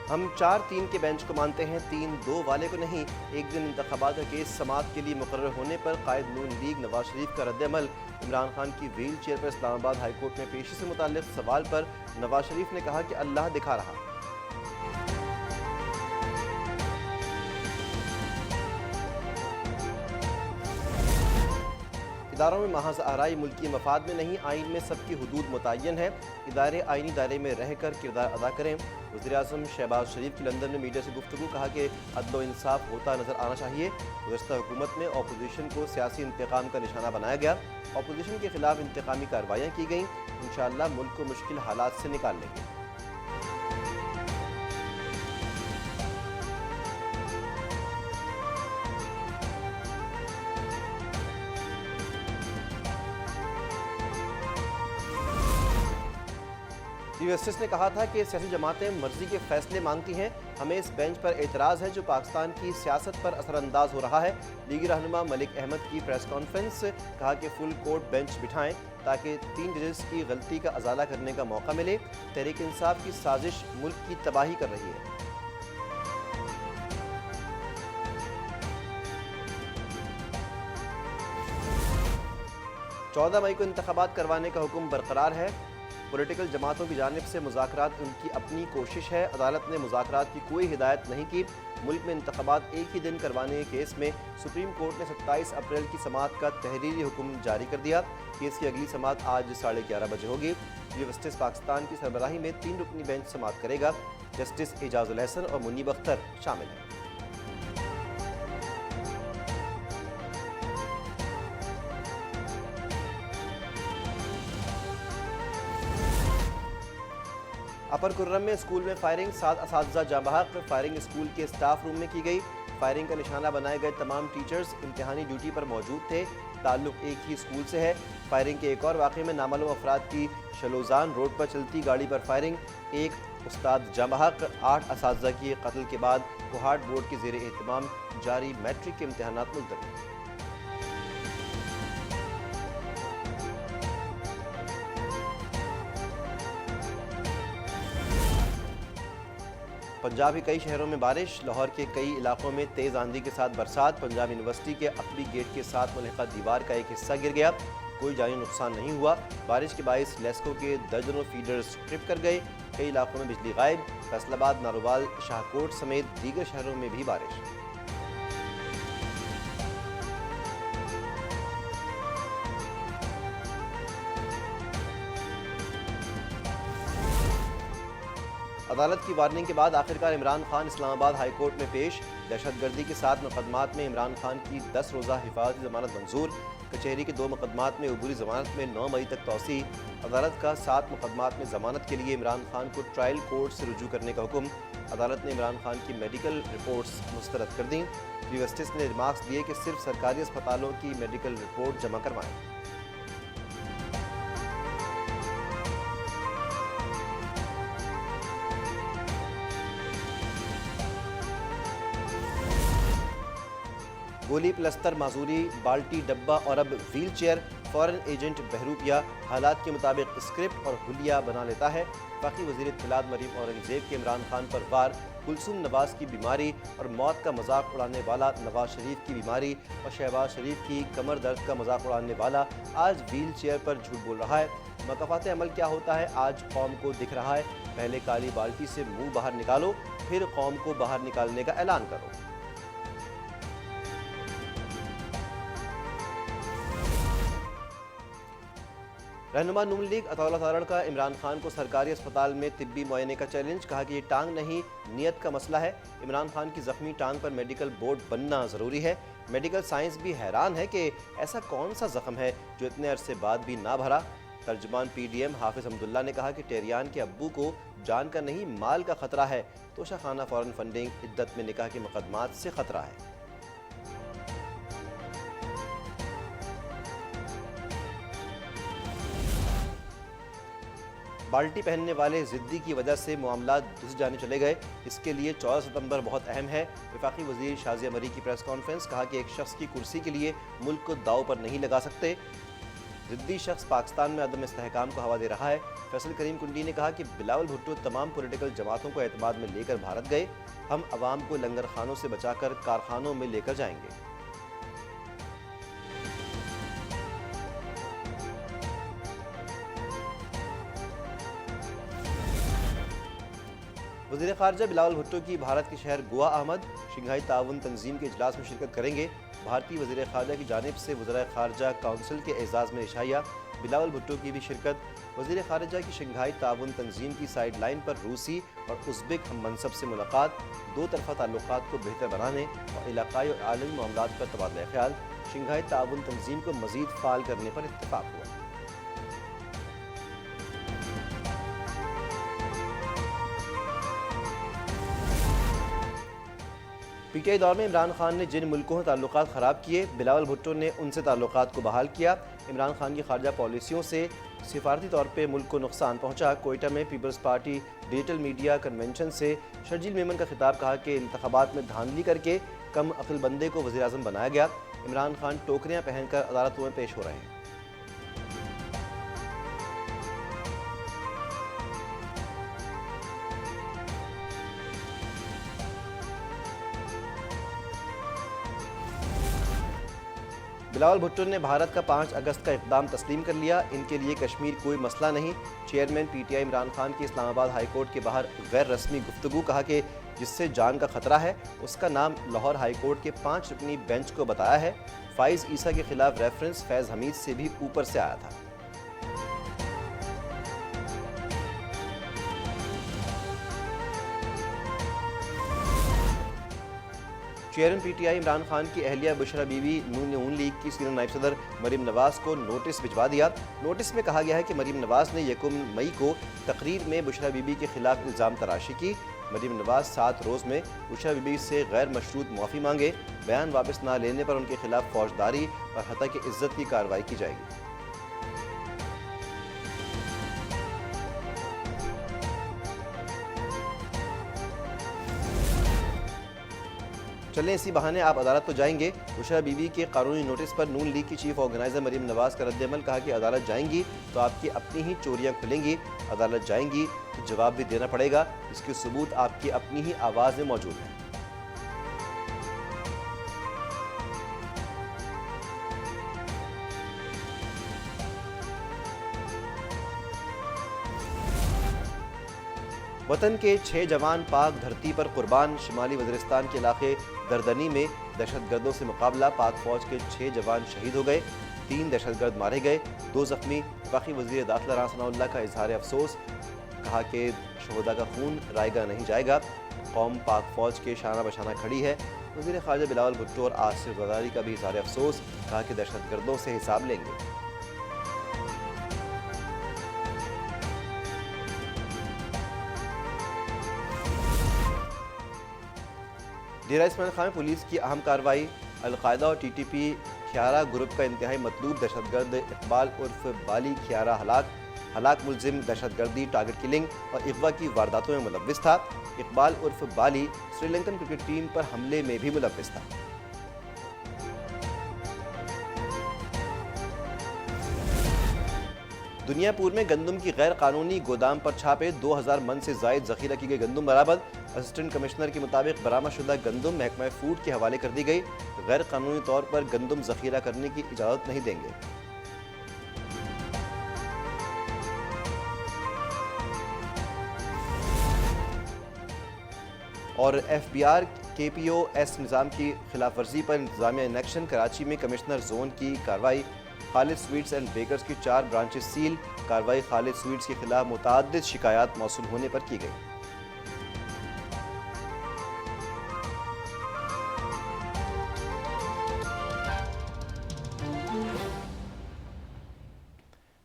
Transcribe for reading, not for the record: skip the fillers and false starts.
हम 4-3 के बेंच को मानते हैं, 3-2 वाले को नहीं। एक दिन इंतखाबात का केस समाअत के लिए मुकर्रर होने पर कायद नून लीग नवाज शरीफ का रद्द-ए-अमल। इमरान खान की व्हील चेयर पर इस्लामाबाद हाई कोर्ट में पेशी से मुताल्लिक सवाल पर नवाज शरीफ ने कहा कि अल्लाह दिखा रहा। इदारों में महज आराई मुल्की मफाद में नहीं, आइन में सबकी हुदूद मुतय्यन है। इदारे आइनी दायरे में रहकर किरदार अदा करें। वज़ीर-ए-आज़म शहबाज शरीफ की लंदन में मीडिया से गुफ्तगू, कहा कि अदल व इंसाफ होता नजर आना चाहिए। गुज़श्ता हुकूमत में अपोजिशन को सियासी इंतकाम का निशाना बनाया गया। अपोजिशन के खिलाफ इंतकामी कार्रवाइयाँ की गईं। इंशाअल्लाह मुल्क को मुश्किल हालात से निकाल लेंगे। चीफ जस्टिस ने कहा था कि सियासी जमातें मर्जी के फैसले मांगती हैं। हमें इस बेंच पर एतराज़ है जो पाकिस्तान की सियासत पर असरअंदाज हो रहा है। लीगी रहनुमा मलिक अहमद की प्रेस कॉन्फ्रेंस, कहा कि फुल कोर्ट बेंच बिठाएं ताकि 3 जजेस की गलती का अजाला करने का मौका मिले। तहरीक इंसाफ की साजिश मुल्क की तबाही कर रही है। 14 मई को इंतखाबात करवाने का हुक्म बरकरार है। पॉलिटिकल जमातों की जानिब से मुज़ाकरात उनकी अपनी कोशिश है। अदालत ने मुज़ाकरात की कोई हिदायत नहीं की। मुल्क में इंतखाबात एक ही दिन करवाने के केस में सुप्रीम कोर्ट ने 27 अप्रैल की समाअत का तहरीरी हुक्म जारी कर दिया। केस की अगली समाअत आज 11:30 बजे होगी। चीफ जस्टिस पाकिस्तान की सरबराही में 3 रुकनी बेंच समाअत करेगा। जस्टिस एजाजुल हसन और मुनीब अख्तर शामिल हैं। अपर कुर्रम में स्कूल में फायरिंग, 7 असातिज़ा जाँ बहक। फायरिंग स्कूल के स्टाफ रूम में की गई। फायरिंग का निशाना बनाए गए तमाम टीचर्स इम्तिहानी ड्यूटी पर मौजूद थे। ताल्लुक एक ही स्कूल से है। फायरिंग के एक और वाक़े में नामालूम अफराद की शलोजान रोड पर चलती गाड़ी पर फायरिंग। एक उस्ताद जाँ बहक। 8 असातिज़ा की कत्ल के बाद कोहाट बोर्ड के ज़ेर एहतमाम जारी मैट्रिक के इम्तिहानात मुलतवी। पंजाब के कई शहरों में बारिश। लाहौर के कई इलाकों में तेज़ आंधी के साथ बरसात। पंजाब यूनिवर्सिटी के अकबी गेट के साथ मुल्हिका दीवार का एक हिस्सा गिर गया। कोई जानी नुकसान नहीं हुआ। बारिश के बाइस लेस्को के दर्जनों फीडर्स ट्रिप कर गए। कई इलाकों में बिजली गायब। फैसलाबाद, नारोवाल, शाहकोट समेत दीगर शहरों में भी बारिश। अदालत की वार्निंग के बाद आखिरकार इमरान खान इस्लामाबाद हाई कोर्ट में पेश। दहशतगर्दी के 7 मुकदमात में इमरान खान की 10 रोज़ा हिफाजती जमानत मंजूर। कचहरी के 2 मुकदमात में अबूरी जमानत में 9 मई तक तौसी। अदालत का 7 मुकदमात में जमानत के लिए इमरान खान को ट्रायल कोर्ट से रुजू करने का हुक्म। अदालत ने इमरान खान की मेडिकल रिपोर्ट्स मुस्तरद कर दी। चीफ जस्टिस ने रिमार्क्स दिए कि सिर्फ सरकारी अस्पतालों की मेडिकल रिपोर्ट जमा करवाएं। गोली, प्लस्तर, माजूरी, बाल्टी, डब्बा और अब व्हील चेयर। फॉरेन एजेंट बहरूपिया हालात के मुताबिक स्क्रिप्ट और हुलिया बना लेता है। बाकी वज़ीर इत्तलात मरीम औरंगजेब के इमरान खान पर वार। कुलसूम नवाज की बीमारी और मौत का मजाक उड़ाने वाला नवाज शरीफ की बीमारी और शहबाज शरीफ की कमर दर्द का मजाक उड़ाने वाला आज व्हील चेयर पर झूठ बोल रहा है। मकाफात अमल क्या होता है आज कौम को दिख रहा है। पहले काली बाल्टी से मुंह बाहर निकालो, फिर कौम को बाहर निकालने का ऐलान करो। रहनुमा नून लीग अताउल्लाह तारण का इमरान खान को सरकारी अस्पताल में तिब्बी मुआयने का चैलेंज। कहा कि ये टांग नहीं, नियत का मसला है। इमरान खान की जख्मी टांग पर मेडिकल बोर्ड बनना ज़रूरी है। मेडिकल साइंस भी हैरान है कि ऐसा कौन सा जख्म है जो इतने अरसे बाद भी ना भरा। तर्जुमान PDM हाफिज अब्दुल्ला ने कहा कि टेरियान के अब्बू को जान का नहीं माल का खतरा है। तोशा खाना फॉरेन फंडिंग, इद्दत में निकाह के मुकदमात से खतरा है। बाल्टी पहनने वाले जिद्दी की वजह से मामला दूसरी जाने चले गए। इसके लिए 14 सितंबर बहुत अहम है। वफाकी वजीर शाजिया मरी की प्रेस कॉन्फ्रेंस, कहा कि एक शख्स की कुर्सी के लिए मुल्क को दाव पर नहीं लगा सकते। जिद्दी शख्स पाकिस्तान में अदम इस्तेहकाम को हवा दे रहा है। फैसल करीम कुंडी ने कहा कि बिलावल भुट्टो तमाम पॉलिटिकल जमातों को एतमाद में लेकर भारत गए। हम अवाम को लंगर खानों से बचाकर कारखानों में लेकर जाएंगे। वज़ीर ख़ारजा बिलावल भुट्टो की भारत के शहर गोवा आमद। शंघाई ताउन तंजीम के इजलास में शिरकत करेंगे। भारतीय वज़ीर ख़ारजा की जानिब से वज़ीर ख़ारजा काउंसिल के एजाज़ में इशाया। बिलावल भुट्टो की भी शिरकत। वज़ीर ख़ारजा की शंघाई ताउन तंजीम की साइड लाइन पर रूसी और उज़्बेक हम मनसब से मुलाकात। दो तरफ़ा ताल्लुक़ात को बेहतर बनाने और इलाक़ाई और आलमी मामलात पर तबादला ख्याल। शंघाई ताउन तंजीम को मज़ीद फ़ाल करने पर इत्तेफ़ाक़ हुआ। पीटीआई दौर में इमरान खान ने जिन मुल्कों से ताल्लुकात ख़राब किए, बिलावल भुट्टो ने उनसे ताल्लुकात को बहाल किया। इमरान खान की खारजा पॉलिसियों से सिफारती तौर पर मुल्क को नुकसान पहुँचा। कोयटा में Peoples Party digital media convention से शर्जील मेमन का खिताब। कहा कि इंतखाबात में धांधली करके कम अक्ल बंदे को वज़ीर आज़म बनाया गया। इमरान खान टोकरियाँ पहनकर अदालतों में पेश हो रहे हैं। बिलावल भुट्टो ने भारत का 5 अगस्त का इक़दाम तस्लीम कर लिया। इनके लिए कश्मीर कोई मसला नहीं। चेयरमैन पीटीआई इमरान खान की इस्लामाबाद हाई कोर्ट के बाहर गैर रस्मी गुफ्तगू। कहा कि जिससे जान का खतरा है उसका नाम लाहौर हाई कोर्ट के 5 रुकनी बेंच को बताया है। फाइज ईसा के खिलाफ रेफरेंस फैज़ हमीद से भी ऊपर से आया था। चेयरमैन पीटीआई इमरान खान की अहलिया बुशरा बीवी नून लीग की सीनियर नायब सदर मरीम नवाज को नोटिस भिजवा दिया। नोटिस में कहा गया है कि मरीम नवाज ने 1 मई को तकरीर में बुशरा बीबी के खिलाफ इल्ज़ाम तराशी की। मरीम नवाज 7 रोज़ में बुशरा बीबी से गैर मशरूत माफ़ी मांगे। बयान वापस न लेने पर उनके खिलाफ फौजदारी और हत्या की इज्जत की कार्रवाई की जाएगी। चलें इसी बहाने आप अदालत तो जाएंगे। बुशरा बीबी के कानूनी नोटिस पर नून लीग की चीफ ऑर्गेनाइजर मरीम नवाज का रद्द-ए-अमल। कहा कि अदालत जाएंगी तो आपकी अपनी ही चोरियां खुलेंगी। अदालत जाएंगी तो जवाब भी देना पड़ेगा। इसके सबूत आपकी अपनी ही आवाज़ में मौजूद हैं। वतन के 6 जवान पाक धरती पर कुर्बान। शिमाली वज़ीरिस्तान के इलाके दरदनी में दहशतगर्दों से मुकाबला। पाक फौज के 6 जवान शहीद हो गए। 3 दहशतगर्द मारे गए, 2 जख्मी। वफाकी वज़ीर दाखिला राना सनाउल्लाह का इजहार अफसोस। कहा कि शहदा का खून रायगा नहीं जाएगा। कौम पाक फौज के शाना बशाना खड़ी है। वज़ीर ख़ारजा बिलावल भुट्टो और आसिफ ज़रदारी का भी इजहार अफसोस। कहा कि दहशतगर्दों से हिसाब लेंगे। डेरा इस्माइल खान में पुलिस की अहम कार्रवाई। अलकायदा और टीटीपी ख्यारा ग्रुप का इंतहाई मतलूब दहशतगर्द इकबाल उर्फ बाली ख्यारा हलाक मुलजिम दहशतगर्दी टारगेट किलिंग और अगवा की वारदातों में मुलव्विस था। इकबाल उर्फ बाली श्रीलंकन क्रिकेट टीम पर हमले में भी मुलव्विस था। दुनियापुर में गंदम की गैर कानूनी गोदाम पर छापे। 2000 मन से जायद जखीरा की गई गंदम बरामद। असिस्टेंट कमिश्नर के मुताबिक बरामदशुदा गंदम महकमा फूड के हवाले कर दी गई। गैर कानूनी तौर पर गंदम जखीरा करने की इजाज़त नहीं देंगे। और FBI KPOS निज़ाम की खिलाफ वर्जी पर इंतजामिया इन एक्शन। कराची में कमिश्नर जोन की कार्रवाई। खालिद स्वीट्स एंड बेकर्स की 4 ब्रांचेस सील। कार्रवाई खालिद स्वीट्स के खिलाफ मुतअद्दिद शिकायत मौसूल होने पर की गई।